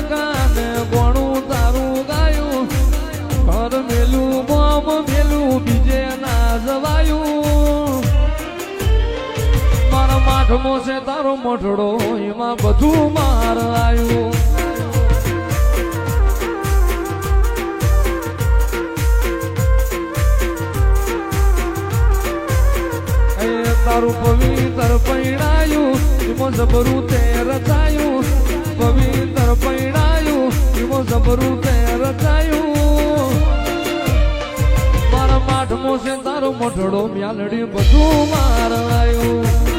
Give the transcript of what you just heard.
કાને ગોણું તારું ગાયું ઘર મેલું બોમ મેલું બીજે ના જવાયું મારા માઠમો છે તારો મોઢડો એમાં બધું માર આવ્યું તારું પવિત્ર પૈણાયું એમાં જબરું તે રચાયું પવિત્ર પૈણાયું એમાં જબરું તે રચાયું મારા માઠમો છે તારો મોઢડો મ્યાલડી બધું માર આવ્યું